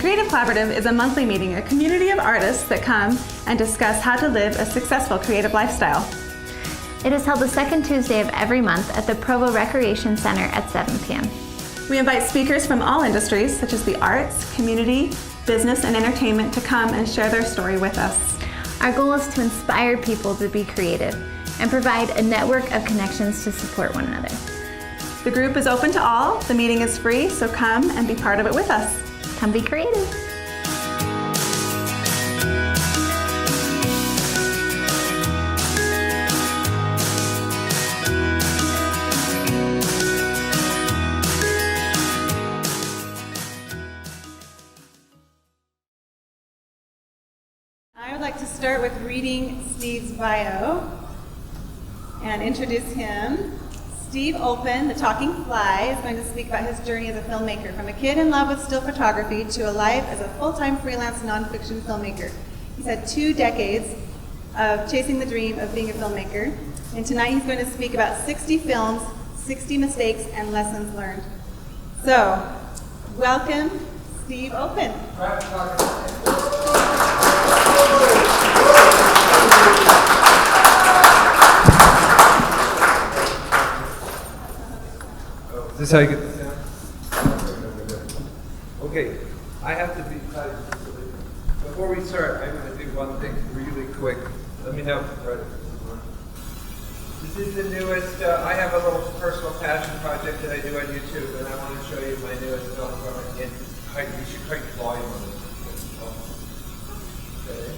Creative Collaborative is a monthly meeting, a community of artists that come and discuss how to live a successful creative lifestyle. It is held the second Tuesday of every month at the Provo Recreation Center at 7 p.m. We invite speakers from all industries, such as the arts, community, business, and entertainment, to come and share their story with us. Our goal is to inspire people to be creative and provide a network of connections to support one another. The group is open to all. The meeting is free, so come and be part of it with us. Come be creative. I would like to start with reading Steve's bio and introduce him. Steve Olpin, the talking fly, is going to speak about his journey as a filmmaker, from a kid in love with still photography to a life as a full-time freelance nonfiction filmmaker. He's had 2 decades of chasing the dream of being a filmmaker, and tonight he's going to speak about 60 films, 60 mistakes, and lessons learned. So, welcome, Steve Olpin. Is this how you get the sound? Okay, I have to be tight. Before we start, I'm going to do one thing really quick. Let me know. This is the newest, I have a little personal passion project that I do on YouTube, and I want to show you my newest film from it. You should crank the volume on it. Okay.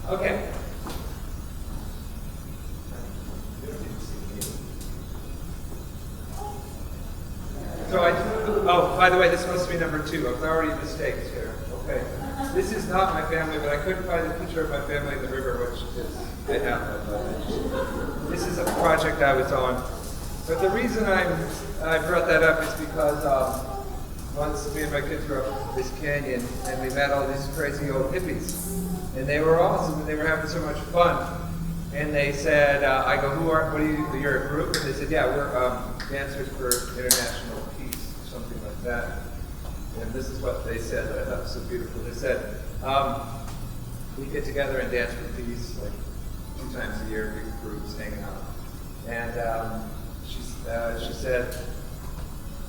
Okay. So oh, by the way, this must be number 2. I've already mistakes here. Okay. This is not my family, but I couldn't find a picture of my family in the river, which is, I have. This is a project I was on. But the reason I brought that up is because once me and my kids were up this canyon, and we met all these crazy old hippies. And they were awesome, and they were having so much fun. And they said, I go, what are you, you're a group? And they said, yeah, we're Dancers for International Peace, or something like that. And this is what they said that I thought was so beautiful. They said, we get together and dance for peace, like 2 times a year, big groups hanging out. And she said,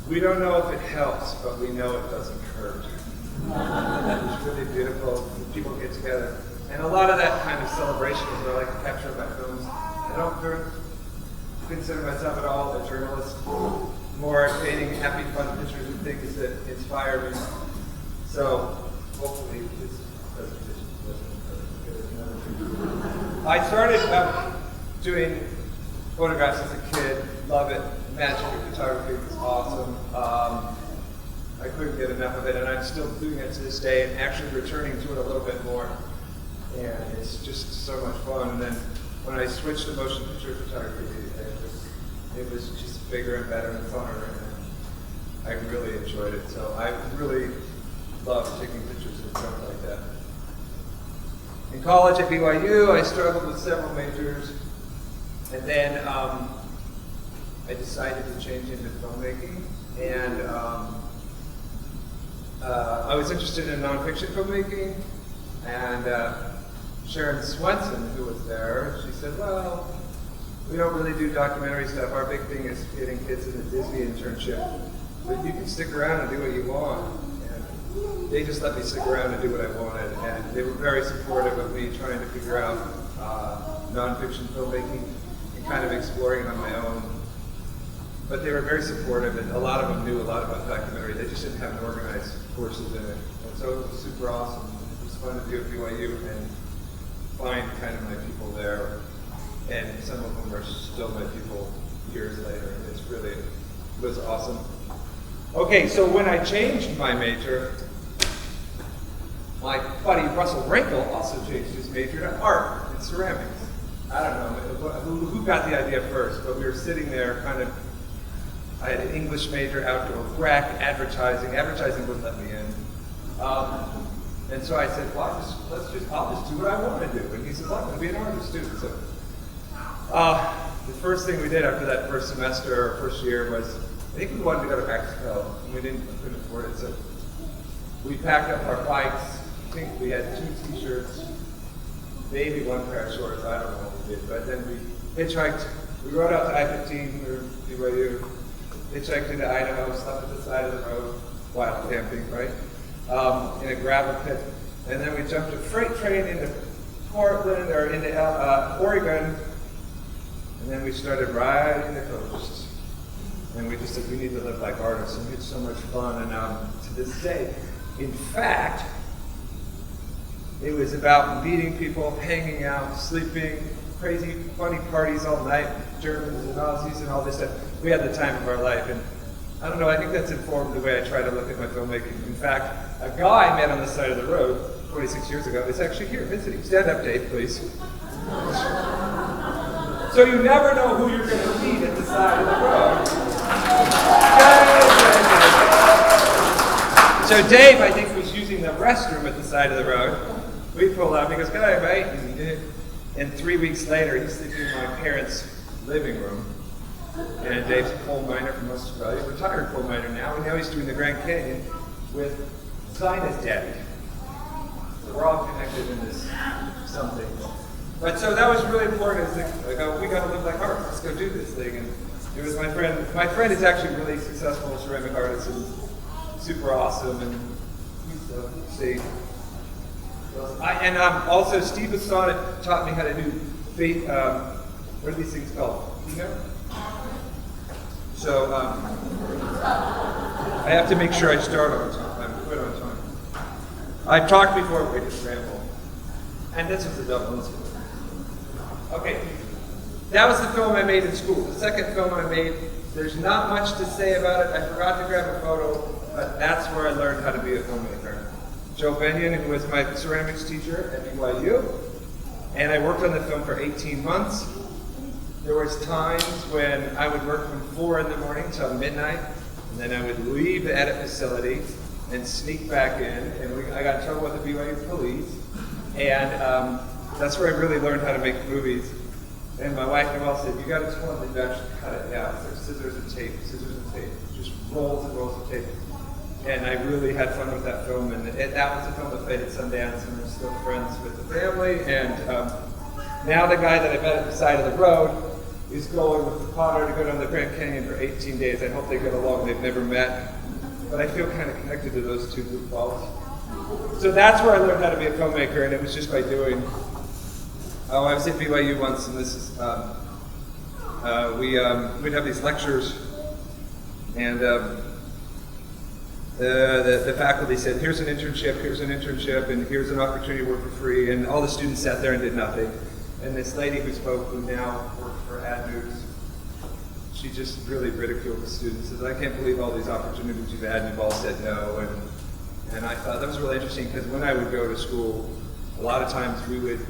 we don't know if it helps, but we know it doesn't hurt. It was really beautiful when people get together. And a lot of that kind of celebration is what I like to capture in my films. I don't consider myself at all a journalist. More painting happy, fun pictures and things that inspire me. So hopefully this presentation wasn't I started doing photographs as a kid. Love it. Magic of photography was awesome. I couldn't get enough of it, and I'm still doing it to this day, and actually returning to it a little bit more. And it's just so much fun. And then when I switched to motion picture photography, it was just bigger and better and funner, and I really enjoyed it. So I really love taking pictures of stuff like that. In college at BYU, I struggled with several majors, and then I decided to change into filmmaking, and I was interested in nonfiction filmmaking, and Sharon Swenson, who was there, she said, well, we don't really do documentary stuff. Our big thing is getting kids in the Disney internship, but you can stick around and do what you want. And they just let me stick around and do what I wanted, and they were very supportive of me trying to figure out nonfiction filmmaking and kind of exploring it on my own. But they were very supportive, and a lot of them knew a lot about documentary. They just didn't have organized courses in it. And so it was super awesome. It was fun to do at BYU and find kind of my people there. And some of them are still my people years later. And it's really, it was awesome. Okay, so when I changed my major, my buddy Russell Wrinkle also changed his major to art and ceramics. I don't know who got the idea first, but we were sitting there kind of, I had an English major, outdoor rec, advertising. Advertising wouldn't let me in. And so I said, well, I'll just do what I want to do. And he said, well, I'm going to be an artist too. So the first thing we did after that first semester or first year was, I think we wanted to go to Mexico, and we couldn't afford it. So we packed up our bikes. I think we had 2 t-shirts, maybe 1 pair of shorts. I don't know what we did. But then we hitchhiked. We rode out to I-15 or BYU. Hitchhiked into Idaho, slept at the side of the road, wild camping, right? In a gravel pit. And then we jumped a freight train into Portland or into Oregon. And then we started riding the coast. And we just said, we need to live like artists. And we had so much fun. And to this day, in fact, it was about meeting people, hanging out, sleeping, crazy, funny parties all night, Germans and Aussies and all this stuff. We had the time of our life, and I don't know, I think that's informed the way I try to look at my filmmaking. In fact, a guy I met on the side of the road 26 years ago is actually here visiting. Stand up, Dave, please. So you never know who you're going to meet at the side of the road. So Dave, I think, was using the restroom at the side of the road. We pulled up, he goes, "Good night, mate." And 3 weeks later, he's sleeping in my parents' living room. And Dave's a coal miner from Australia, retired coal miner now, and now he's doing the Grand Canyon with Zionist daddy. So we're all connected in this something. But so that was really important. We got to live like art. Let's go do this thing. And it was my friend. My friend is actually really successful ceramic artist and super awesome. And see. Also Steve Bassonnet taught me how to do what are these things called? You know? So I have to make sure I start on time. I'm good on time. I've talked before, we just ramble. And this was a double incident. Okay, that was the film I made in school. The second film I made, there's not much to say about it. I forgot to grab a photo, but that's where I learned how to be a filmmaker. Joe Benyon, who was my ceramics teacher at BYU, and I worked on the film for 18 months. There was times when I would work from 4 in the morning till midnight, And then I would leave the edit facility and sneak back in, and I got in trouble with the BYU police. And that's where I really learned how to make movies. And my wife Noelle said, you got to tell them to actually cut it down. So scissors and tape, just rolls and rolls of tape. And I really had fun with that film. And that was a film that played at Sundance, and I'm still friends with the family. And now the guy that I met at the side of the road is going with the Potter to go down the Grand Canyon for 18 days. I hope they get along. They've never met. But I feel kind of connected to those two goofballs. So that's where I learned how to be a filmmaker, and it was just by doing. I was at BYU once, and this is we'd have these lectures, and the faculty said, "Here's an internship, and here's an opportunity to work for free." And all the students sat there and did nothing. And this lady who spoke, who now works for Ad News, she just really ridiculed the students. Says, "I can't believe all these opportunities you've had, and you've all said no." And I thought that was really interesting, because when I would go to school, a lot of times we would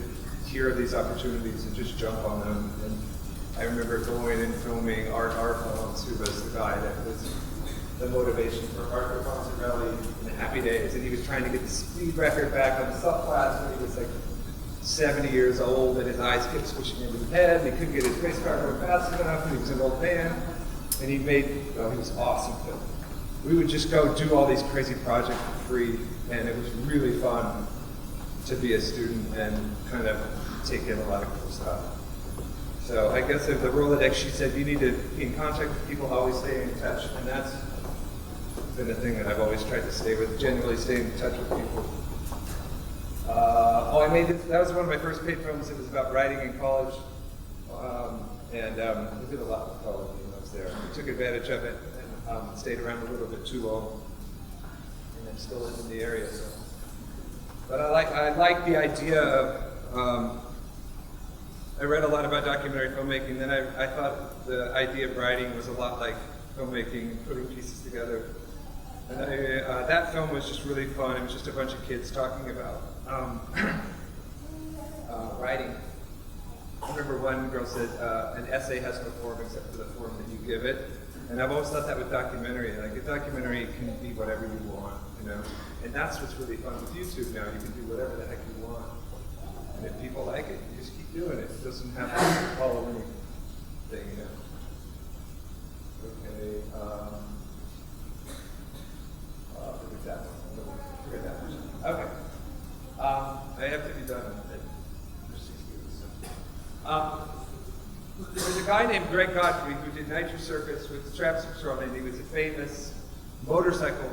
hear of these opportunities and just jump on them. And I remember going and filming Art Arfons, who was the guy that was the motivation for Arthur Fonzarelli in the Happy Days. And he was trying to get the speed record back on the subclass when he was like 70 years old, and his eyes kept swishing into his head, and he couldn't get his race car going fast enough, and he was an old man. And he was awesome. We would just go do all these crazy projects for free, and it was really fun to be a student and kind of take in a lot of cool stuff. So I guess if the Rolodex, she said you need to be in contact with people, always stay in touch, and that's been a thing that I've always tried to stay with, genuinely stay in touch with people. I made this, that was one of my first paid films. It was about writing in college, and I did a lot with college when I was there. I took advantage of it and stayed around a little bit too long, and I'm still in the area. So. But I like the idea of, I read a lot about documentary filmmaking, then I thought the idea of writing was a lot like filmmaking, putting pieces together. And that film was just really fun. It was just a bunch of kids talking about writing. I remember one girl said, an essay has no form except for the form that you give it. And I've always thought that with documentary, like a documentary can be whatever you want, you know? And that's what's really fun with YouTube now. You can do whatever the heck you want. And if people like it, you just keep doing it. It doesn't have to follow anything, you know? Okay, forget that one. Forget that one. Okay. I have to be done at 6 students. There's a guy named Greg Godfrey who did Nitro Circus with Travis Pastrana, and he was a famous motorcycle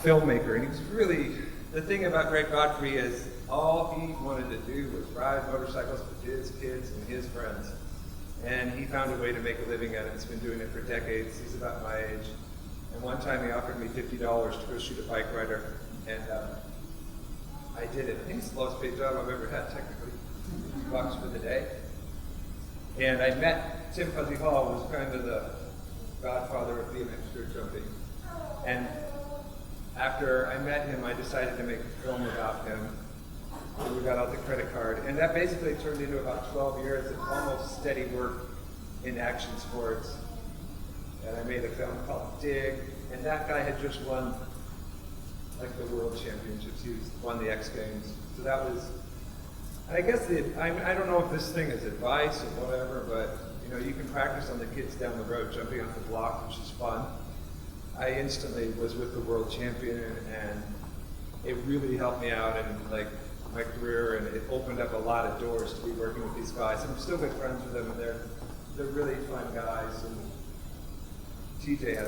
filmmaker. And he was really, the thing about Greg Godfrey is all he wanted to do was ride motorcycles with his kids and his friends. And he found a way to make a living at it. He's been doing it for decades. He's about my age. And one time he offered me $50 to go shoot a bike rider. And I did it. I think it's the lowest paid job I've ever had, technically. $50 for the day. And I met Tim Fuzzy Hall, who was kind of the godfather of BMX dirt jumping. And after I met him, I decided to make a film about him. And we got out the credit card. And that basically turned into about 12 years of almost steady work in action sports. And I made a film called Dig. And that guy had just won like the world championships. He won the X Games. So that was, I guess, I don't know if this thing is advice or whatever, but you know, you can practice on the kids down the road jumping off the block, which is fun. I instantly was with the world champion, and it really helped me out in like my career, and it opened up a lot of doors to be working with these guys. I'm still good friends with them, and they're really fun guys. And TJ had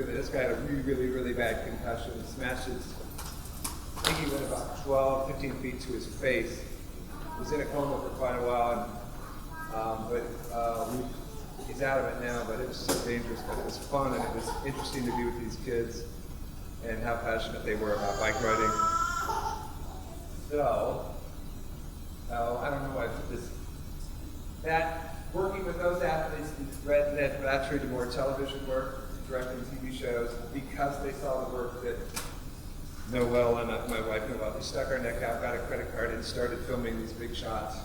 this guy had a really bad concussion. He smashed his, I think he went about 12, 15 feet to his face. He was in a coma for quite a while, he's out of it now, but it was so dangerous, but it was fun, and it was interesting to be with these kids and how passionate they were about bike riding. So, I don't know why I put this. That, working with those athletes led naturally to more television work, directing TV shows, because they saw the work that Noelle and my wife Noelle, we stuck our neck out, got a credit card, and started filming these big shots.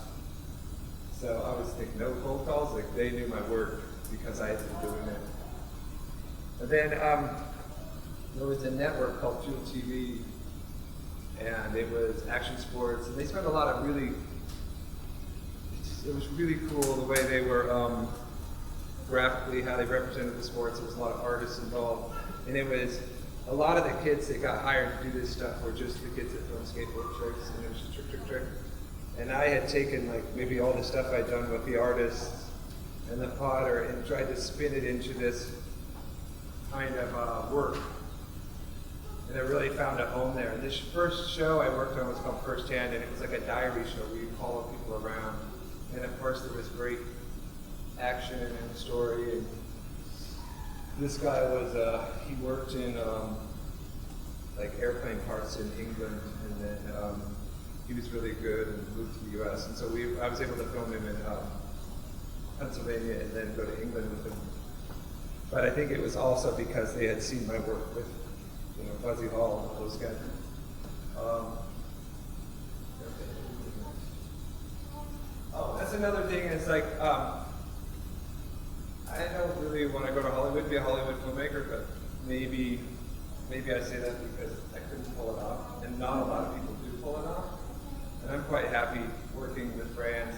So I was thinking, no cold calls, like they knew my work because I had been doing it. And then there was a network called Fuel TV, and it was action sports, and they spent a lot of really, it was really cool the way they were graphically, how they represented the sports. There was a lot of artists involved, and it was a lot of the kids that got hired to do this stuff were just the kids that film skateboard tricks, and it was just trick. And I had taken like maybe all the stuff I'd done with the artists and the potter and tried to spin it into this kind of work. And I really found a home there. And this first show I worked on was called First Hand, and it was like a diary show where you follow people around. And of course there was great action and story. And this guy was, he worked in like airplane parts in England, and then he was really good and moved to the US. And so I was able to film him in Pennsylvania and then go to England with him. But I think it was also because they had seen my work with, Fuzzy Hall and those guys. Oh, that's another thing. It's like, I don't really want to go to Hollywood, be a Hollywood filmmaker, but maybe I say that because I couldn't pull it off, and not a lot of people do pull it off. And I'm quite happy working with brands,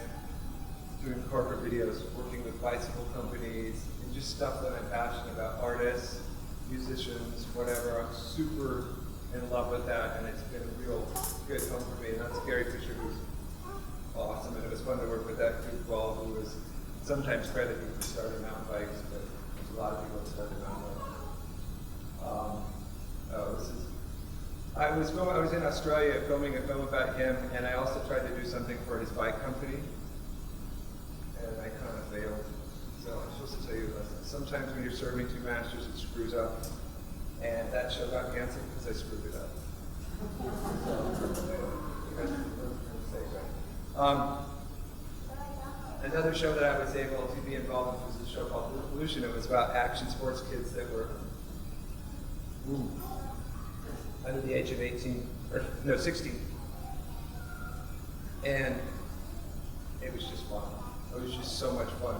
doing corporate videos, working with bicycle companies, and just stuff that I'm passionate about, artists, musicians, whatever. I'm super in love with that, and it's been a real good home for me. And that's Gary Fisher, who's awesome, and it was fun to work with that goofball who was sometimes credited for starting mountain bikes, but there's a lot of people that started mountain bikes. I was in Australia filming a film about him, and I also tried to do something for his bike company, and I kind of failed. So I'm supposed to tell you a lesson. Sometimes when you're serving two masters, it screws up, and that show got canceled because I screwed it up. Another show that I was able to be involved with was a show called Pollution. It was about action sports kids that were under the age of 18, or no, 16. And it was just fun. It was just so much fun.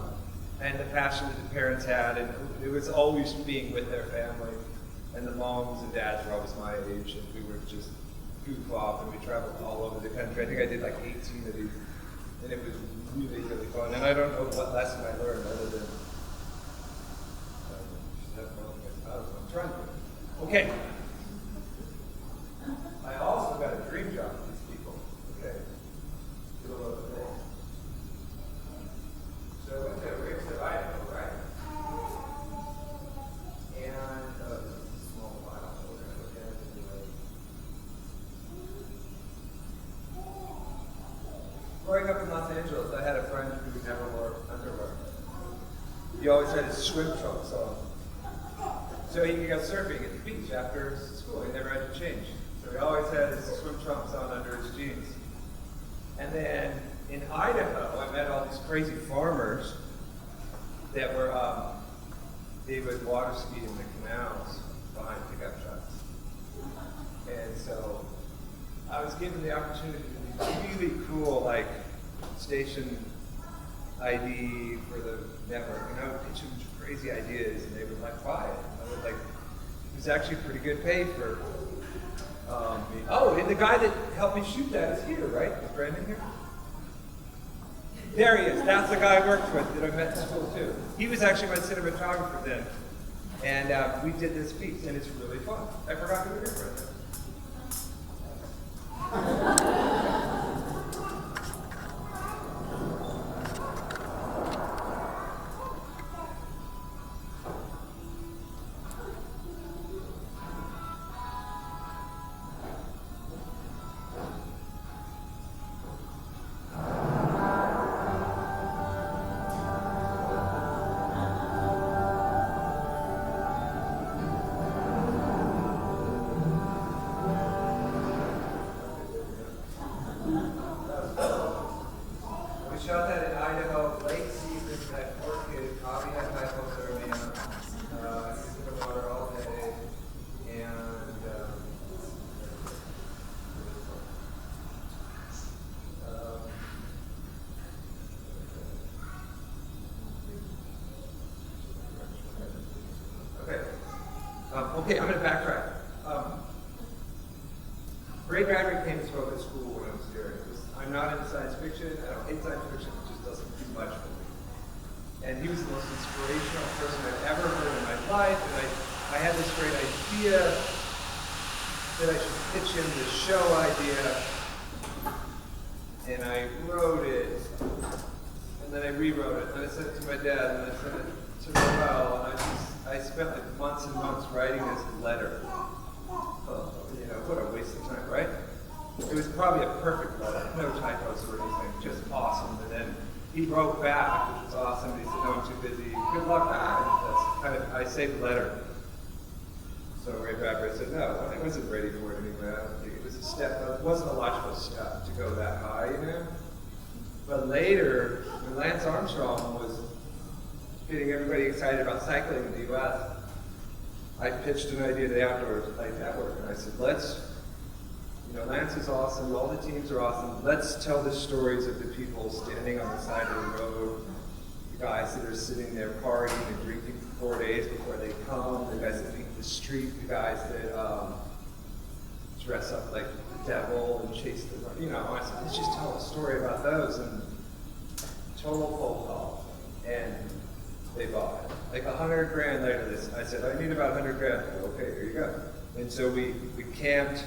And the passion that the parents had, and it was always being with their family. And the moms and dads were always my age, and we were just goof off, and we traveled all over the country. I think I did like 18 of these, and it was really, really fun. And I don't know what lesson I learned other than I'm trying to. Okay. I also got a dream job with these people. Okay. Do a little bit more. So I went to Riggs of Idaho, right? And this is a small file, so we're going to look at it anyway. Growing up in Los Angeles, I had a friend who never wore underwear. He always had his swim trunks on. So he could go surfing at the beach after school. He never had to change. So he always had his swim trunks on under his jeans. And then in Idaho, I met all these crazy farmers that were, they would water ski in the canals behind pickup trucks. And so I was given the opportunity to do these really cool, like, station ID for the network. And I would pitch them crazy ideas, and they would like buy it. I would like, it was actually pretty good pay for me. Oh, and the guy that helped me shoot that is here, right? Is Brandon here? There he is. That's the guy I worked with that I met in school too. He was actually my cinematographer then. And we did this piece, and it's really fun. I forgot who we were here for. okay, I'm going to backtrack. Ray Bradbury came to smoke at school when I was here. I'm not into science fiction. I don't hate science fiction. It just doesn't do much for me. And he was the most inspirational person I've ever heard in my life. And I had this great idea that I should pitch him this show idea. And I wrote it. And then I rewrote it. And I sent it to my dad. And I sent it to Noel. And I spent like months and months writing this letter. What a waste of time, right? It was probably a perfect letter, no typos or anything, just awesome. And then he wrote back, which was awesome. He said, no, I'm too busy. Good luck. I saved the letter. So Ray Bradbury said, no, I wasn't ready for it anyway. I don't think it was a step. It wasn't a logical step to go that high, But later, when Lance Armstrong was getting everybody excited about cycling in the U.S., I pitched an idea to the Outdoor Life Network, and I said, Lance is awesome, all the teams are awesome, let's tell the stories of the people standing on the side of the road, the guys that are sitting there partying and drinking for 4 days before they come, the guys that meet the street, the guys that dress up like the devil and chase the, I said, let's just tell a story about those, and total cold call, and they bought it. Like $100 grand later, I said, I need about $100 grand. Okay, here you go. And so we camped.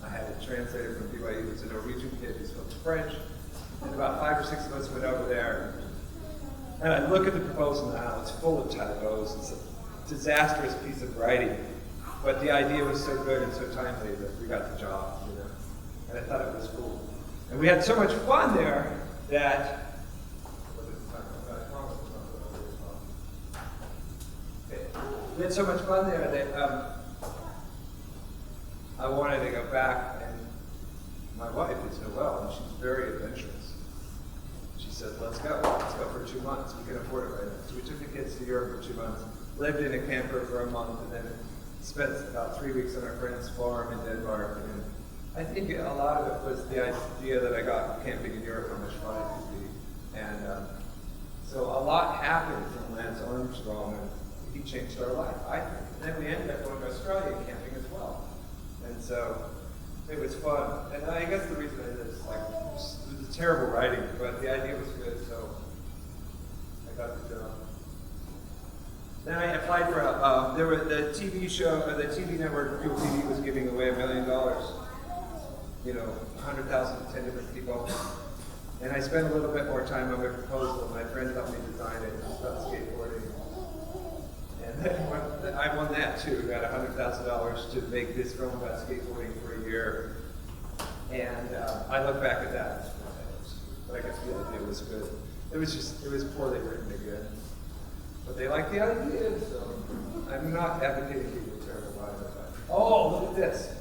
I had a translator from BYU who's a Norwegian kid who spoke French. And about 5 or 6 of us went over there. And I look at the proposal now, it's full of typos. It's a disastrous piece of writing. But the idea was so good and so timely that we got the job, And I thought it was cool. And we had so much fun there that we had so much fun there that I wanted to go back, and my wife is Noelle, and she's very adventurous. She said, let's go for 2 months. We can afford it right now. So we took the kids to Europe for 2 months, lived in a camper for a month, and then spent about 3 weeks on our friend's farm in Denmark. And I think a lot of it was the idea that I got camping in Europe, how much fun it could be. And so a lot happened from Lance Armstrong, and he changed our life, I think. And then we ended up going to Australia camping as well. And so it was fun. And I guess the reason I did is it was terrible writing, but the idea was good, so I got the job. Then I applied for the TV show, the TV network, Fuel TV was giving away $1 million. 100,000 to 10 different people. And I spent a little bit more time on my proposal. My friend helped me design it. It was about skateboarding. And then I won that too. Got $100,000 to make this film about skateboarding for a year. And I look back at that. But I guess the idea was good. It was poorly written again. But they liked the idea, so I'm not advocating people to terrible lives. Oh, look at this.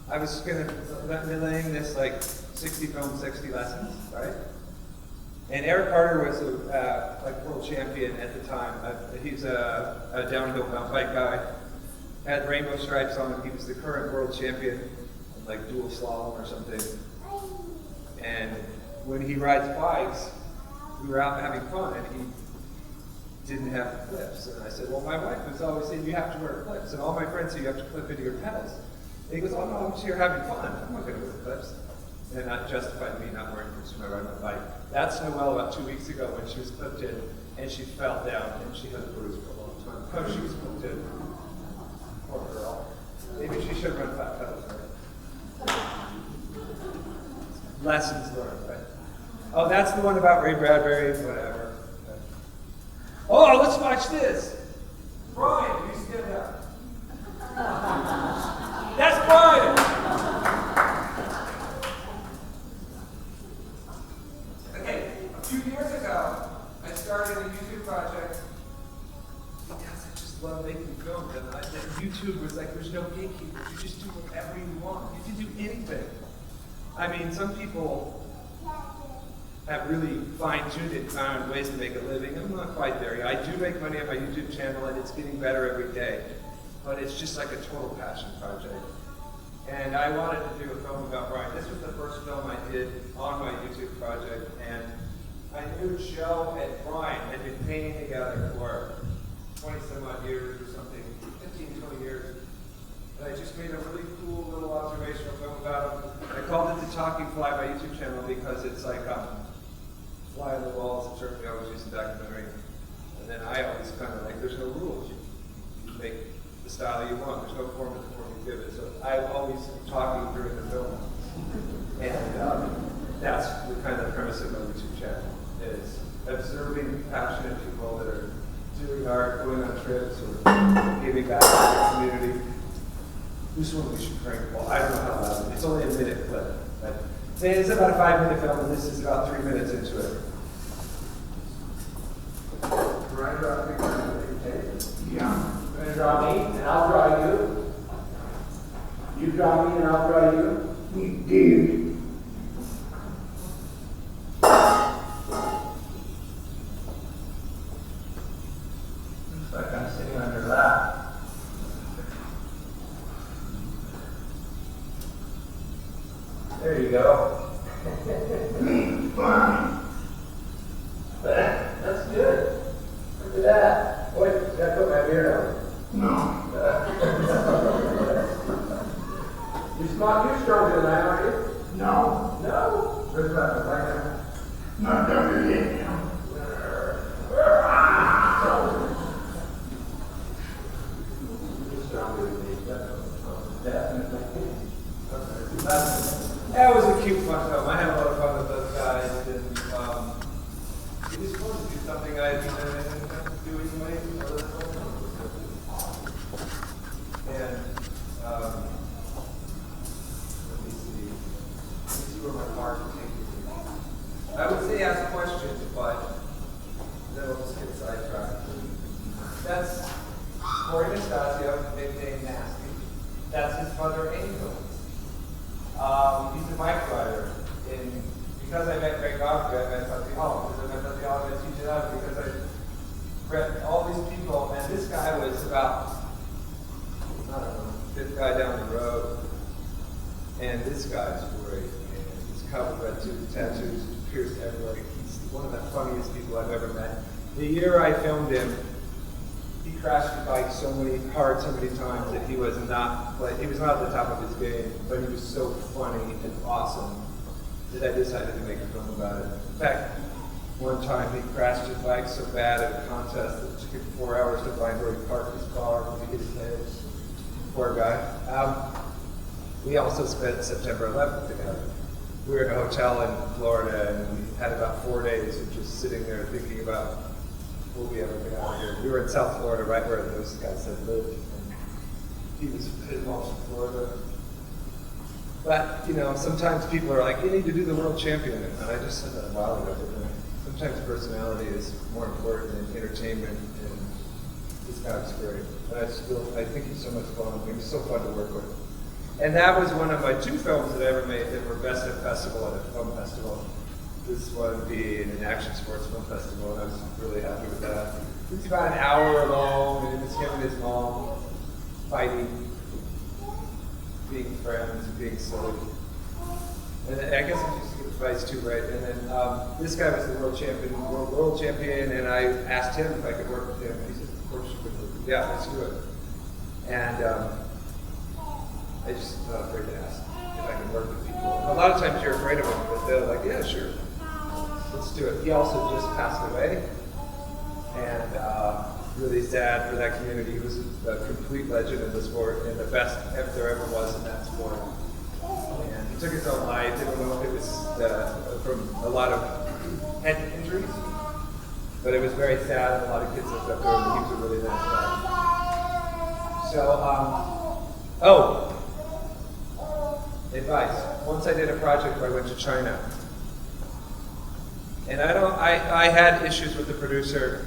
I was relaying this 60 films, 60 lessons, right? And Eric Carter was a world champion at the time. He's a downhill mountain bike guy. Had rainbow stripes on him. He was the current world champion, dual slalom or something. And when he rides bikes, we were out having fun, and he didn't have clips. And I said, well, my wife was always saying you have to wear clips, and all my friends say you have to clip into your pedals. And he goes, oh no, I'm just here having fun. I'm not going to wear clips. And that justified me not wearing clips when I ride my bike. That's Noelle about 2 weeks ago when she was clipped in, and she fell down, and she had a bruise for a long time. Oh, she was clipped in. Poor girl. Maybe she should run flat pedals, right? Lessons learned, right? Oh, that's the one about Ray Bradbury, whatever. Oh, let's watch this. Brian, you stand up. That's Brian. Okay, a few years ago, I started a YouTube project because I just love making films. And YouTube was there's no gatekeepers. You just do whatever you want. You can do anything. I mean, some people have really fine-tuned it, found ways to make a living. I'm not quite there yet. I do make money on my YouTube channel, and it's getting better every day. But it's just a total passion project. And I wanted to do a film about Brian. This was the first film I did on my YouTube project, and I knew Joe and Brian had been painting together for 20 some odd years or something, 15, 20 years. And I just made a really cool little observational film about him. I called it The Talking Fly, my YouTube channel, because it's like fly on the walls. It's certainly always used in documentary. And then I always kind of like, there's no rules. You make the style you want. There's no format before you give it. So I'm always talking during the film. And that's the kind of premise of my YouTube channel, is observing passionate people that are doing art, going on trips, or giving back to the community. This one we should crank. Well, I don't know how loud it is. It's only a minute clip. But it's about a 5-minute film, and this is about 3 minutes into it. Right, draw a picture of your tape? Yeah. You're going to draw me, and I'll draw you. You draw me, and I'll draw you. We did. Looks like I'm sitting on your lap. There you go. Fine. That's good. Look at that. Boy, did I put my beard on? No. You're stronger than I, aren't you? No. No. Where's that? Right now. Not done it yet. You're stronger than me. Definitely. That was a cute, fun film. I had a lot of fun with those guys, and it was fun to do something I didn't do anyway. And let me see where my heart will take me. I would say ask questions, but then we'll just get sidetracked. That's Corey Nastasio, nicknamed Nasty. That's his mother, Angel. He's a bike rider. And because I met Greg Godfrey, I met Tuffy Hall. Because I met Tuffy Hall, I met TJ Love, because I read all these people. And this guy was about, I don't know, fifth guy down the road. And this guy's great. And he's covered red tattoos, pierced everywhere. He's one of the funniest people I've ever met. The year I filmed him, he crashed his bike so many times that he was not at the top of his game, but he was so funny and awesome that I decided to make a film about it. In fact, one time he crashed his bike so bad at a contest that it took him 4 hours to find where he parked his car when he hit his head. Poor guy. We also spent September 11th together. We were in a hotel in Florida, and we had about 4 days of just sitting there thinking about, will we ever get out of here? We were in South Florida, right where those guys had lived. And he was his mom's from Florida. But, you know, sometimes people are like, you need to do the world champion. And I just said that a while ago. Sometimes personality is more important than entertainment. And this guy was great. And I think he's so much fun. He was so fun to work with. And that was one of my 2 films that I ever made that were best at festival, at a film festival. This one being an action sports film festival, and I was really happy with that. It was about an hour long, and it was him and his mom fighting, being friends, being silly. And I guess I used to give advice too, right? And then this guy was the world champion, and I asked him if I could work with him, and he said, of course you could. Yeah, let's do it. And I just not afraid to ask if I could work with people. A lot of times you're afraid of them, but they're like, yeah, sure. Let's do it. He also just passed away, and really sad for that community. He was a complete legend in the sport, and the best if there ever was in that sport. And he took his own life. I don't know if it was from a lot of head injuries, but it was very sad, and a lot of kids looked up to him, and he was a really nice guy. So, advice. Once I did a project where I went to China. And I had issues with the producer,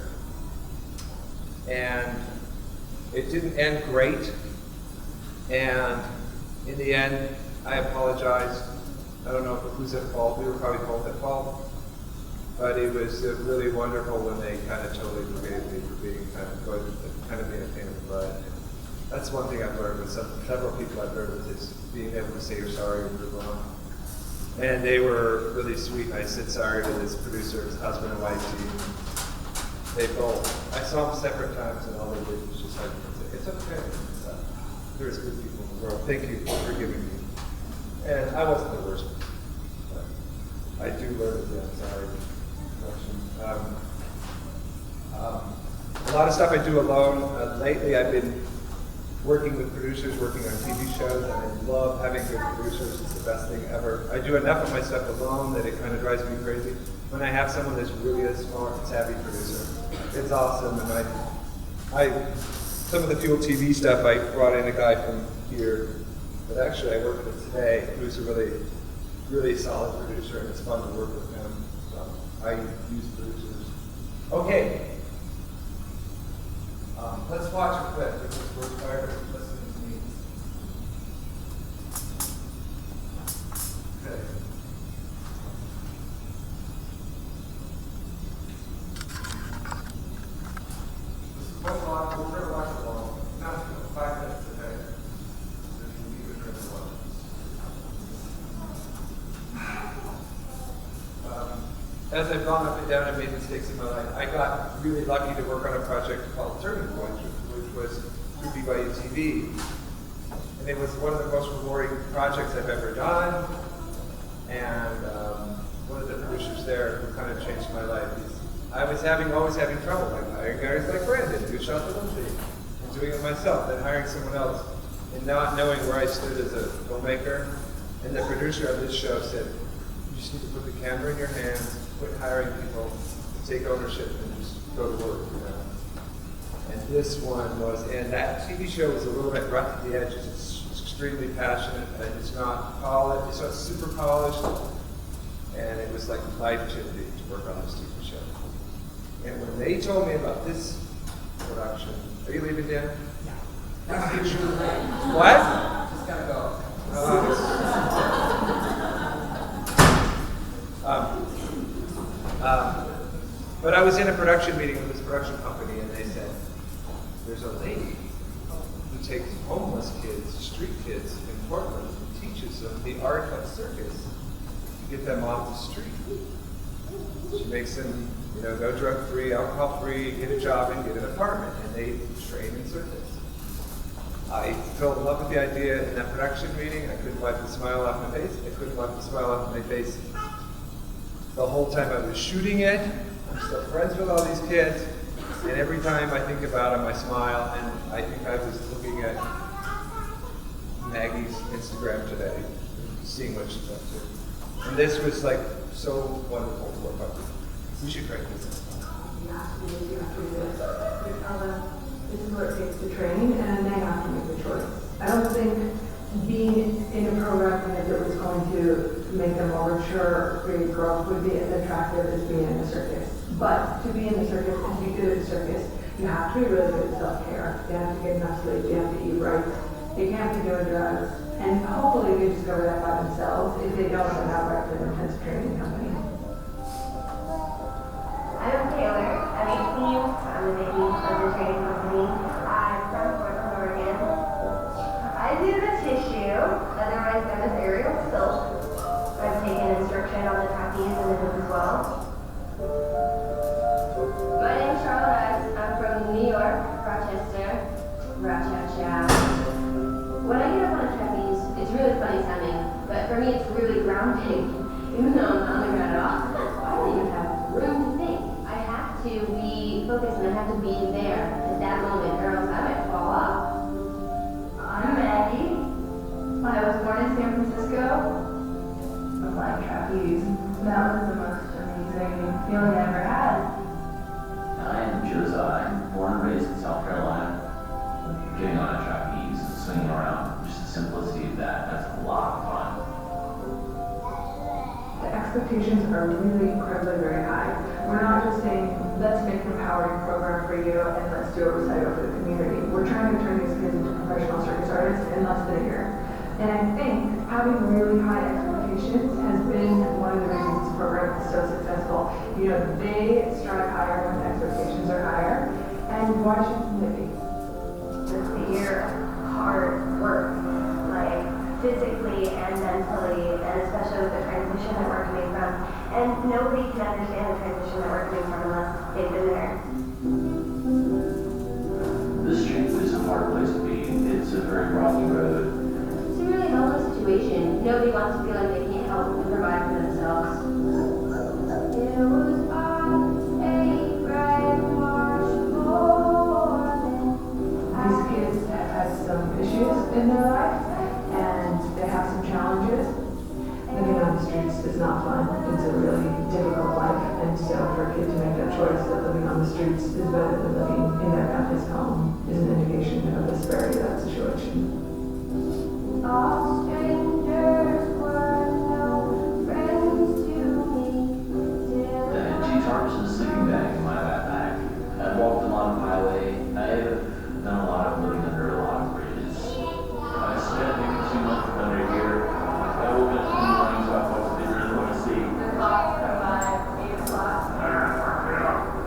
and it didn't end great. And in the end, I apologized. I don't know who's at fault. We were probably both at fault. But it was really wonderful when they kind of totally forgave me for being kind of being a pain in the butt. That's one thing I've learned with several people I've learned with is being able to say you're sorry when you're wrong. And they were really sweet, and I said sorry to this producer, his husband and wife team. they both. I saw them separate times, and all they did was just like, it's okay. There's good people in the world. Thank you for forgiving me. And I wasn't the worst, but I do learn the anxiety production. A lot of stuff I do alone. Lately, I've been working with producers, working on TV shows, and I love having good producers. It's the best thing ever. I do enough of my stuff alone that it kind of drives me crazy. When I have someone that's really a smart, savvy producer, it's awesome. And some of the Fuel TV stuff, I brought in a guy from here, but actually I worked with today, who's a really, really solid producer, and it's fun to work with him. So I use producers. Okay. Let's watch a clip because we're tired of listening to me. Okay. This is one watch. We're going to watch it long. Not 5 minutes a day. So you can leave it during the lunch. As I've gone up and down and made mistakes in my life, I got really lucky to work on a project called Turning Point, which was through BYU TV. And it was one of the most rewarding projects I've ever done. And one of the producers there who kind of changed my life is, I was always having trouble, like hiring guys like Brandon, who shot the movie, and doing it myself, then hiring someone else, and not knowing where I stood as a filmmaker. And the producer of this show said, you just need to put the camera in your hands, quit hiring people, take ownership, and just go to work, you know. And this one was, and that TV show was a little bit rough at the edges. It's extremely passionate, and it's not polished, it's not super polished, and it was like life-changing to work on this TV show. And when they told me about this production, are you leaving, Dan? No. What? Just gotta go. But I was in a production meeting with this production company, and they said, there's a lady who takes homeless kids, street kids in Portland, and teaches them the art of circus to get them off the street. She makes them, go drug-free, alcohol-free, get a job and get an apartment, and they train in circus. I fell in love with the idea in that production meeting. I couldn't wipe the smile off my face. I couldn't wipe the smile off my face the whole time I was shooting it. I'm still friends with all these kids, and every time I think about them, I smile, and I think I was looking at Maggie's Instagram today, seeing what she's up to. And this was like so wonderful to work on. We should crank this up. Yeah, you have to do this. You tell them this is what it takes to train, and they have to make the choice. I don't think being in a program that was going to make them more mature or create growth would be as attractive as being in the circus. But to be in the circus and to be good at circus, you have to be really good at self-care. You have to get enough sleep. You have to eat right. You can't be doing drugs. And hopefully they discover that by themselves. If they don't, then outright an intense training company. I'm Taylor. I'm 18. I'm the baby of the training company. I'm from Portland, Oregon. I do the tissue, otherwise known as aerial silk. I've taken instruction on the trapeze and the hoop as well. My name's Charlotte. I'm from New York, Rochester. Rochester. When I get up on a trapeze, it's really funny sounding, but for me it's really grounding, even though I'm not on the ground at all. I don't even have room to think. I have to be focused and I have to be there at that moment, or else I might fall off. I'm Maggie. I was born in San Francisco. I like trapeze. That was the most amazing feeling I ever had. I'm Josiah, born and raised in South Carolina. Getting on a trapeze, swinging around, just the simplicity of that's a lot of fun. The expectations are really incredibly very high. We're not just saying, let's make an empowering program for you and let's do a recital for the community. We're trying to turn these kids into professional circus artists in less than a year. And I think having really high expectations has been one of the reasons this program is so successful. They strive higher when the expectations are higher. And watching Libby. The year hard work, like physically and mentally, and especially with the transition that we're coming from. And nobody can understand the transition that we're coming from unless they've been there. The street is a hard place to be. It's a very rocky road. It's a really helpless situation. Nobody wants to feel like they can't help and provide for themselves. It was on a bright March morning. These kids have had some issues in their life, and they have some challenges. Living on the streets is not fun. It's a really difficult life, and so for a kid to make that choice that living on the streets is better than living in their family's home is an indication of the severity of that situation. All strangers were no friends to me. I had 2 tarps and a sleeping bag in my backpack. I've walked a lot of highway. I've done a lot of living under a lot of bridges. I spent maybe 2 months under here. I woke up in the mornings about what they really want to see. The clock from 8 o'clock.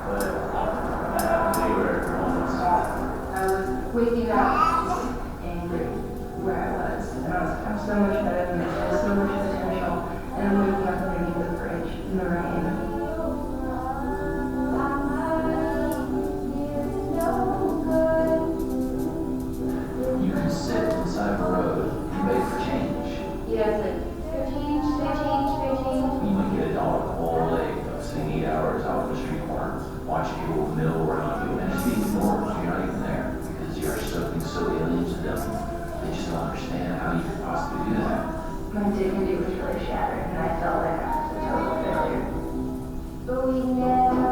But I haven't been anywhere almost. I was waking up angry where I was. And I was, I'm so much better than this. I have so much potential. And I'm waking up underneath the fridge in the rain. You can sit beside a road and beg for change. You know, it's like, fair change, fair change, fair change. You might get a dollar a whole day of sitting 8 hours out on the street corner, watching people mill around you and just being ignored when you're not even there because you're something so alien to them. They just don't understand how you could possibly do that. My dignity was really shattered, and I felt like I was a total failure. But we never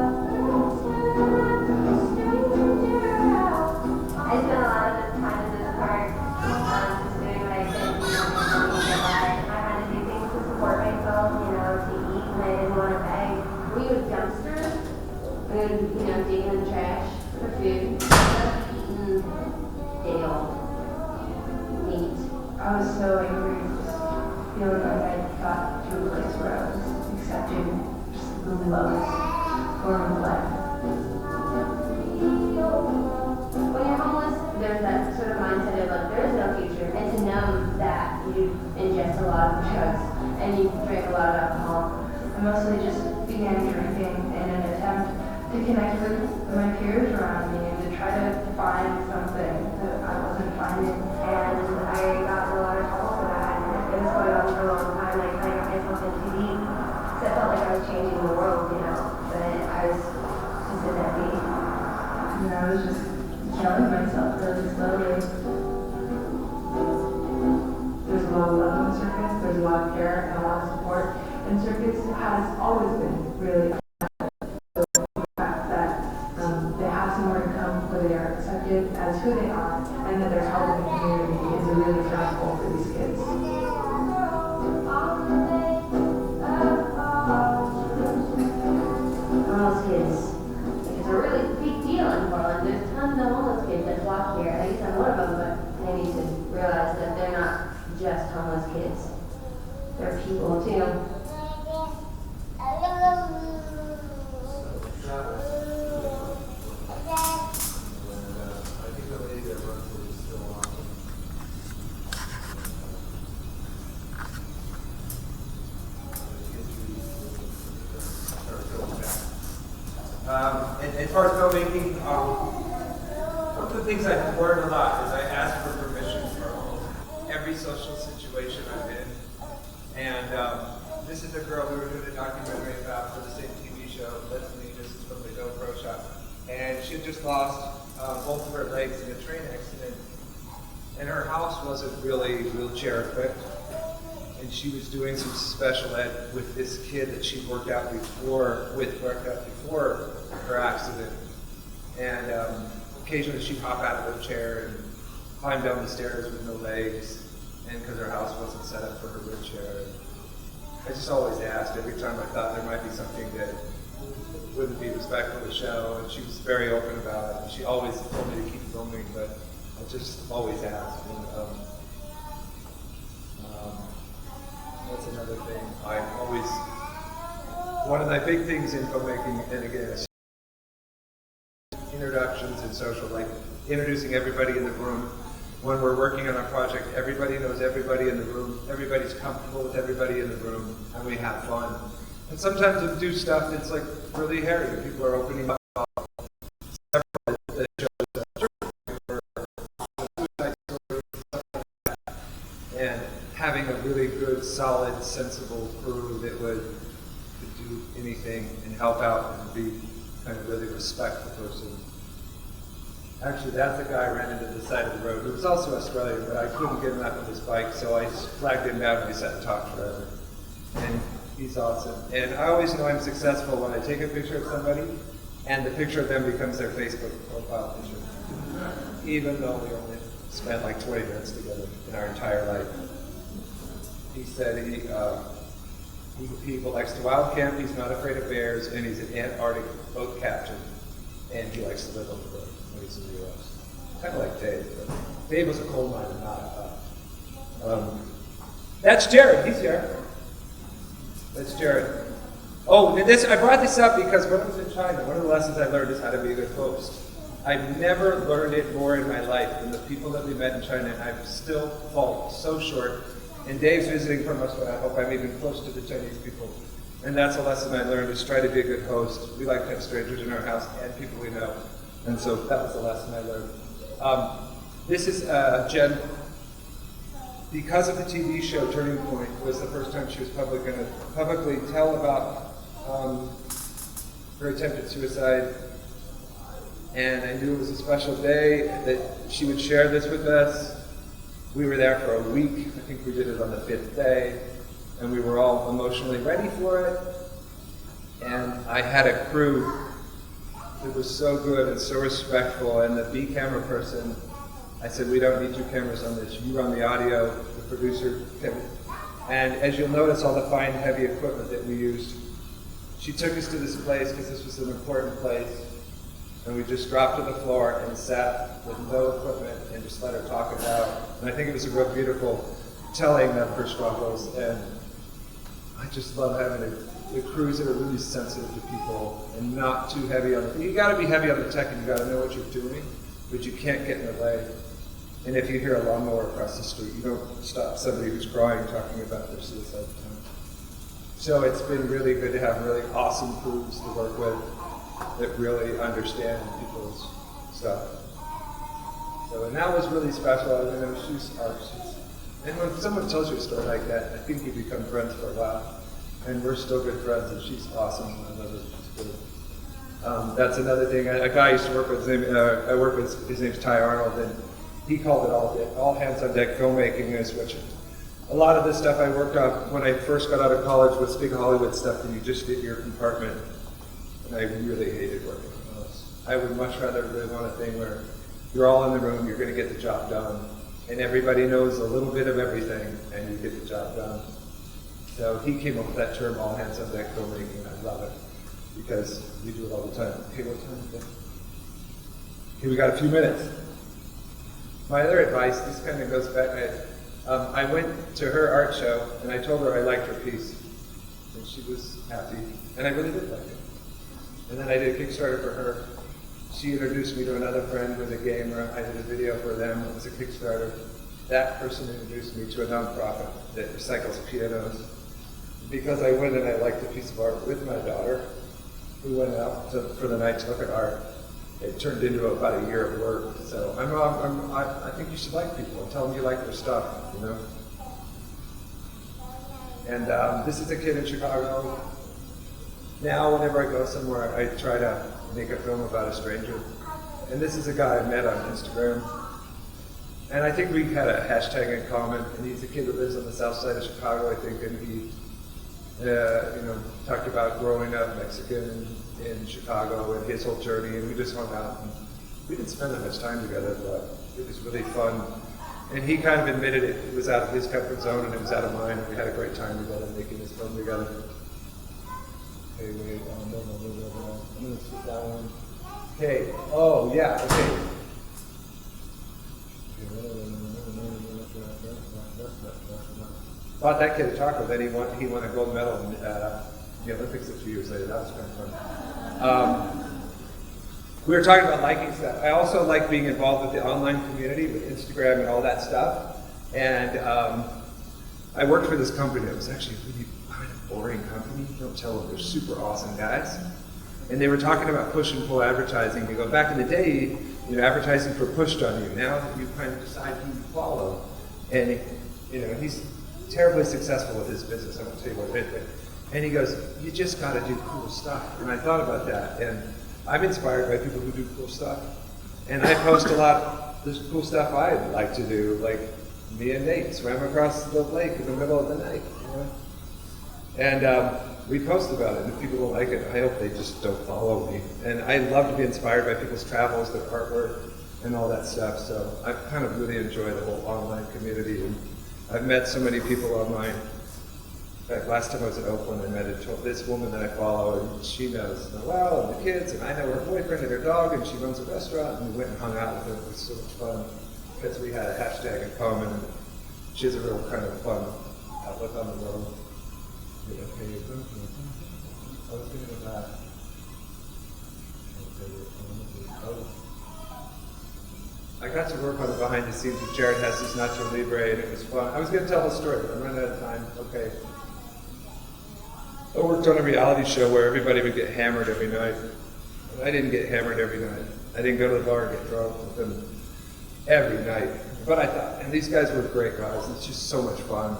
I spent a lot of this time in this park, just doing what I could, you know, to get by. I had to do things to support myself, you know, to eat when I didn't want to beg. We would dumpsters, we would, you know, dig in the trash for food, eating day old meat. I was so angry, just feeling like I got to a place where I was accepting just the lowest form of life. When you're homeless, there's that sort of mindset of like, there is no future, and to know that you ingest a lot of drugs and you drink a lot of alcohol. I mostly just began drinking in an attempt to connect with my peers around me and to try to find something that I wasn't finding. And I got in a lot of trouble for that. It was going on for a long time. Like, I got myself in too deep. So I felt like I was changing the world, you know, but I was just in that deep. And I was just killing myself really slowly. There's a lot of love in the circus, there's a lot of care and a lot of support. And circus has always been really the fact that they have somewhere to come where they are accepted as who they are and that they're held in the community is a really strong goal for these kids. Homeless kids. It's a really big deal in Portland. There's tons of homeless kids that flock here. At least I'm one of them, but they need to realize that they're not just homeless kids. They're people too. As far as filmmaking, one of the things I've learned a lot is I ask for permission for almost every social situation I'm in. And this is a girl we were doing a documentary about for the same TV show. Leslie, this is from the GoPro shop. And she had just lost both of her legs in a train accident. And her house wasn't really wheelchair equipped. And she was doing some special ed with this kid that she worked out before her accident. And occasionally she'd hop out of her chair and climb down the stairs with no legs, and because her house wasn't set up for her wheelchair. I just always asked every time I thought there might be something that wouldn't be respectful to show, and she was very open about it. She always told me to keep filming, but I just always asked. And, that's another thing. One of my big things in filmmaking, and again, is introductions and social, like introducing everybody in the room. When we're working on a project, everybody knows everybody in the room, everybody's comfortable with everybody in the room, and we have fun. And sometimes we do stuff that's like really hairy. People are opening up and having a really good, solid, sensible crew that could do anything and help out and be kind of really respect the person. Actually, that's the guy I ran into the side of the road, who was also Australian, but I couldn't get him out with his bike, so I flagged him down and we sat and talked forever. And he's awesome. And I always know I'm successful when I take a picture of somebody and the picture of them becomes their Facebook profile picture. Even though we only spent like 20 minutes together in our entire life. He said he likes to wild camp, he's not afraid of bears, and he's an Antarctic boat captain. And he likes to live on the road when he's in the US. Kind of like Dave, but Dave was a coal miner, not that's Jared, he's here. That's Jared. Oh, I brought this up because when I was in China, one of the lessons I learned is how to be a good host. I've never learned it more in my life than the people that we met in China, and I've still fallen so short. And Dave's visiting from us, but I hope I'm even close to the Chinese people. And that's a lesson I learned, is try to be a good host. We like to have strangers in our house and people we know. And so that was the lesson I learned. This is Jen. Because of the TV show Turning Point, was the first time she was going to publicly tell about her attempted suicide. And I knew it was a special day that she would share this with us. We were there for a week. I think we did it on the 5th day. And we were all emotionally ready for it. And I had a crew that was so good and so respectful. And the B camera person, I said, we don't need 2 cameras on this. You run the audio, the producer. And as you'll notice, all the fine, heavy equipment that we used. She took us to this place because this was an important place. And we just dropped to the floor and sat with no equipment and just let her talk it out. And I think it was a real beautiful telling of her struggles. And I just love having the crews that are really sensitive to people and not too heavy on it. You gotta be heavy on the tech and you gotta know what you're doing, but you can't get in the way. And if you hear a lawnmower across the street, you don't stop somebody who's crying talking about their suicide attempt. So it's been really good to have really awesome crews to work with that really understand people's stuff. So, and that was really special. I mean, and when someone tells you a story like that, I think you become friends for a while. And we're still good friends, and she's awesome. I love her. She's good. That's another thing. A guy I used to work with, his name's Ty Arnold, and he called it all hands on deck filmmaking, which a lot of the stuff I worked on when I first got out of college was big Hollywood stuff that you just did your compartment. And I really hated working on those. I would much rather live on a thing where you're all in the room, you're going to get the job done, and everybody knows a little bit of everything, and you get the job done. So he came up with that term, all hands on deck filmmaking. I love it because we do it all the time. Okay, what time is it? Okay, we got a few minutes. My other advice, this kind of goes back. I went to her art show, and I told her I liked her piece, and she was happy, and I really did like it. And then I did a Kickstarter for her. She introduced me to another friend who was a gamer. I did a video for them. It was a Kickstarter. That person introduced me to a nonprofit that recycles pianos. Because I went and I liked a piece of art with my daughter, who went out for the night to look at art. It turned into about a year of work. So I think you should like people and tell them you like their stuff, you know? And this is a kid in Chicago. Now, whenever I go somewhere, I try to make a film about a stranger. And this is a guy I met on Instagram. And I think we had a hashtag in common. And he's a kid that lives on the south side of Chicago, I think. And he, talked about growing up Mexican in Chicago and his whole journey. And we just hung out. And we didn't spend that much time together, but it was really fun. And he kind of admitted it was out of his comfort zone and it was out of mine. And we had a great time together making this film together. Okay, wait, no. I'm going to sit down. Okay, oh, yeah, okay. Bought that kid a chocolate, then he won a gold medal in the Olympics a few years later. That was kind of fun. We were talking about liking stuff. I also like being involved with the online community, with Instagram and all that stuff. And I worked for this company that was actually really kind of boring company. Don't tell them, they're super awesome guys. And they were talking about push and pull advertising. You go back in the day, advertising for pushed on you. Now you kind of decide who you follow. And he's terribly successful with his business. I won't tell you what it is, and he goes, "You just got to do cool stuff." And I thought about that, and I'm inspired by people who do cool stuff, and I post a lot of this cool stuff I'd like to do, like me and Nate swam across the lake in the middle of the night, and we post about it, and if people don't like it, I hope they just don't follow me. And I love to be inspired by people's travels, their artwork, and all that stuff. So I kind of really enjoy the whole online community, and I've met so many people online. In fact, last time I was in Olpin, I met this woman that I follow, and she knows Noelle and the kids, and I know her boyfriend and her dog, and she runs a restaurant, and we went and hung out with her. It was so much fun because we had a hashtag in common, and she has a real kind of fun outlook on the world. I was thinking of that. I got to work on the behind the scenes with Jared Hess's Nacho Libre, and it was fun. I was going to tell the story, but I'm running out of time. Okay. I worked on a reality show where everybody would get hammered every night. I didn't get hammered every night. I didn't go to the bar and get drunk with them every night. But I thought, and these guys were great guys. It's just so much fun.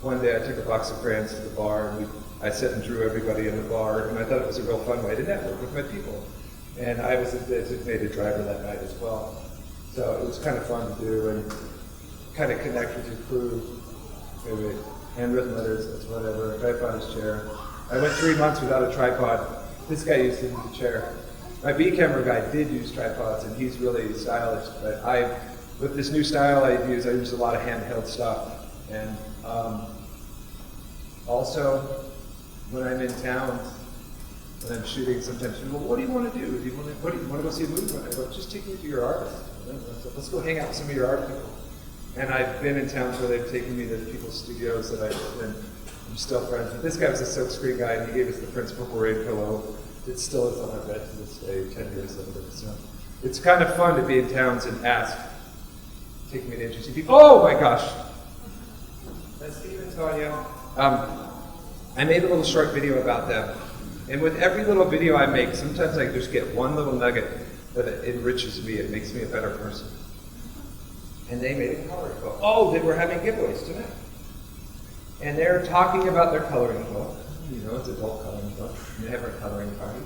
One day I took a box of crayons to the bar, and I sat and drew everybody in the bar, and I thought it was a real fun way to network with my people. And I was a designated driver that night as well. So it was kind of fun to do and kind of connect with your crew. Maybe handwritten letters, that's whatever. Tripod chair. I went 3 months without a tripod. This guy used to use a chair. My B camera guy did use tripods, and he's really stylish. But with this new style I use a lot of handheld stuff. And also, when I'm in town, when I'm shooting, sometimes people, well, what do you want to do? Do you want to go see a movie? I go, just take me to your artist. Let's go hang out with some of your art people. And I've been in towns where they've taken me to people's studios that I'm still friends with. This guy was a silkscreen guy, and he gave us the Principal Parade pillow. It still is on my bed to this day, 10 years later. So it's kind of fun to be in towns and ask, take me to interesting people. Oh my gosh! That's Steve and Tanya. I made a little short video about them. And with every little video I make, sometimes I just get one little nugget that enriches me and makes me a better person. And they made a coloring book. Oh, they were having giveaways tonight. And they're talking about their coloring book. It's an adult coloring book. They have a coloring party.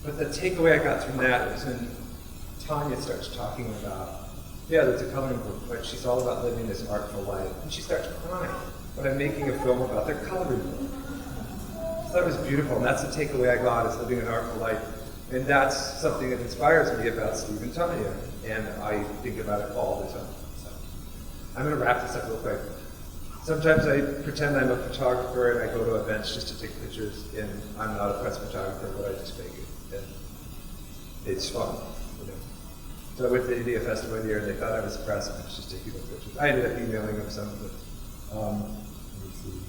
But the takeaway I got from that was when Tanya starts talking about, there's a coloring book, but she's all about living this artful life. And she starts crying. But I'm making a film about their coloring book. So that was beautiful, and that's the takeaway I got, is living an artful life. And that's something that inspires me about Steve and Tanya, and I think about it all the time. So I'm going to wrap this up real quick. Sometimes I pretend I'm a photographer, and I go to events just to take pictures, and I'm not a press photographer, but I just make it. And it's fun. So I went to the India Festival one year, and they thought I was press, and I was just taking those pictures. I ended up emailing them some of it. Let me see.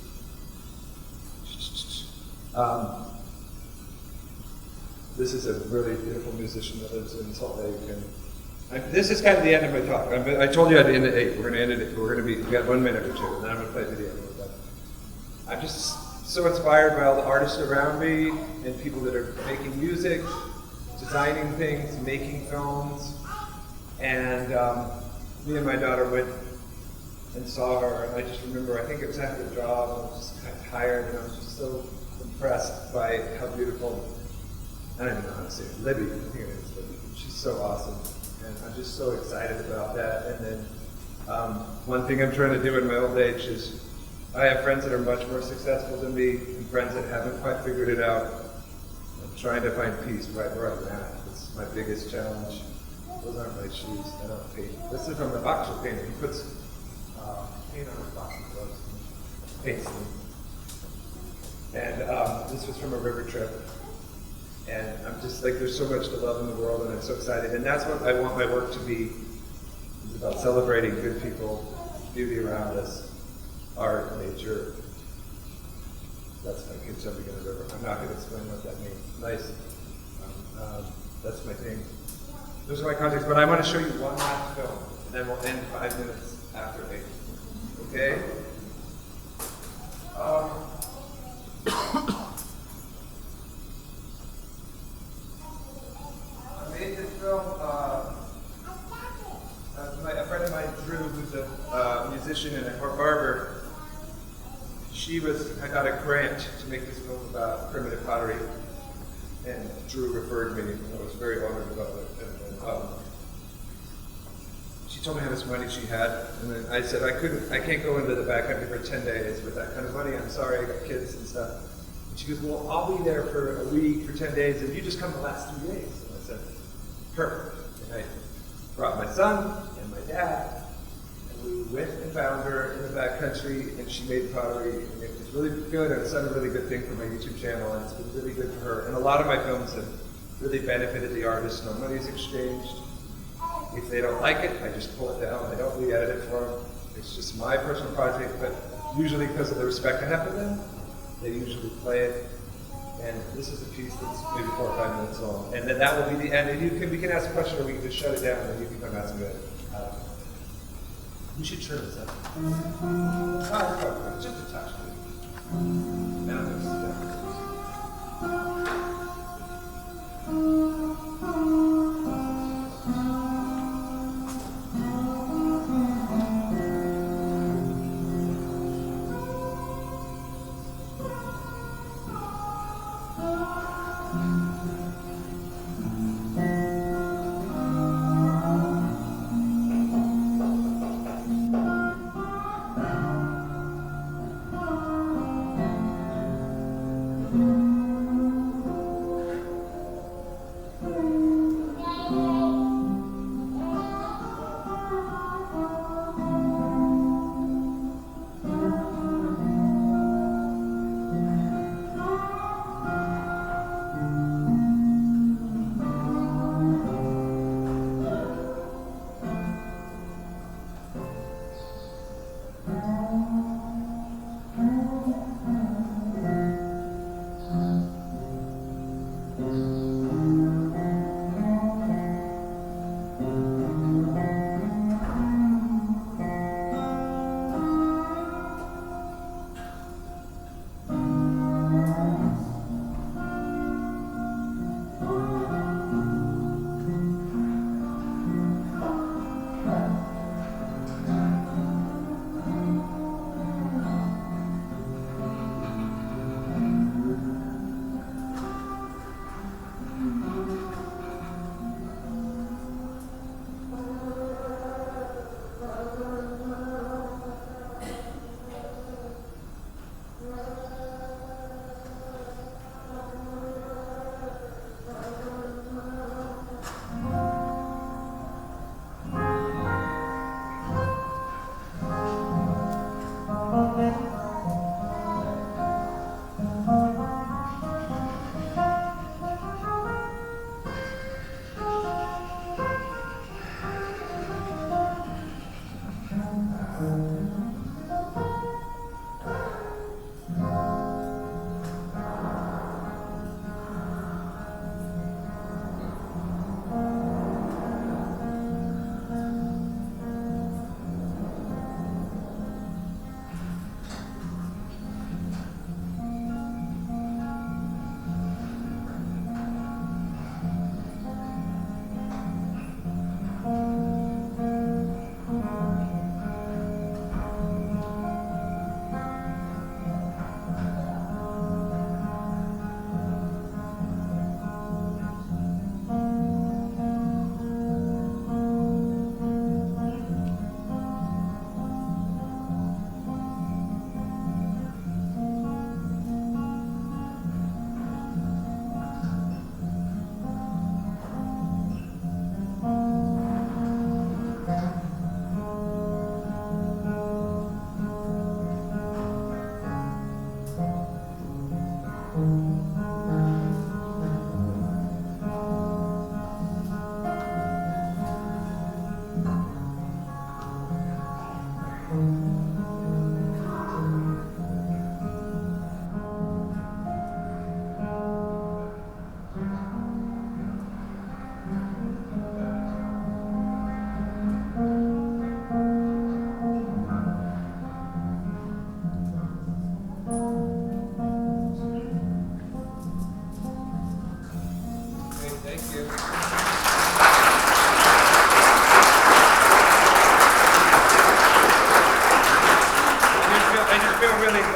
This is a really beautiful musician that lives in Salt Lake, and this is kind of the end of my talk. I told you I'd end at 8. We're going to end it. We got 1 minute or two, and then I'm going to play a video. But I'm just so inspired by all the artists around me and people that are making music, designing things, making films, and me and my daughter went and saw her, and I just remember, I think it was after the job, I was just kind of tired, and I was just so impressed by how beautiful, I don't even know how to say it, Libby, I think it is Libby. She's so awesome, and I'm just so excited about that. And then one thing I'm trying to do in my old age is, I have friends that are much more successful than me, and friends that haven't quite figured it out. I'm trying to find peace right where I'm at. It's my biggest challenge. Those aren't my shoes, I don't paint. This is from the boxer painter. He puts paint on his boxing gloves and paints them. And this was from a river trip. And I'm just like, there's so much to love in the world, and I'm so excited. And that's what I want my work to be. It's about celebrating good people, beauty around us, art, nature. That's my kids jumping in the river. I'm not going to explain what that means. Nice. That's my thing. Those are my contacts, but I want to show you one last film, and then we'll end 5 minutes after 8. Okay? I made this film, a friend of mine, Drew, who's a musician. musician and a barber. I got a grant to make this film about primitive pottery, and Drew referred me, and I was very honored about it. She told me how much money she had, and then I said, I can't go into the backcountry for 10 days with that kind of money. I'm sorry, I got kids and stuff. And she goes, well, I'll be there for a week, for 10 days, and you just come the last 3 days. And I said, perfect. And I brought my son and my dad, and we went and found her in the backcountry, and she made pottery, and it was really good, and it's done a really good thing for my YouTube channel, and it's been really good for her. And a lot of my films have really benefited the artist. No money's exchanged. If they don't like it, I just pull it down. I don't re-edit it for them. It's just my personal project, but usually because of the respect I have for them, they usually play it. And this is a piece that's maybe 4 or 5 minutes long. And then that will be the end. And we can ask a question, or we can just shut it down, and you can come ask me it. We should turn this up. Just a touch. And I'm going to sit down.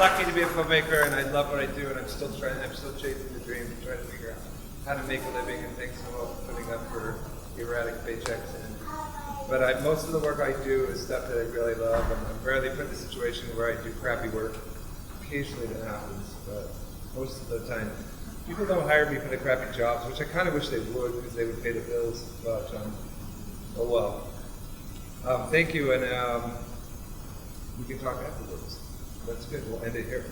lucky to be a filmmaker, and I love what I do, and I'm still chasing the dream, trying to figure out how to make a living and things while putting up for erratic paychecks. But most of the work I do is stuff that I really love. I'm rarely put in a situation where I do crappy work. Occasionally that happens, but most of the time, people don't hire me for the crappy jobs, which I kind of wish they would, because they would pay the bills. But oh well. Thank you, and we can talk afterwards. That's good. We'll end it here.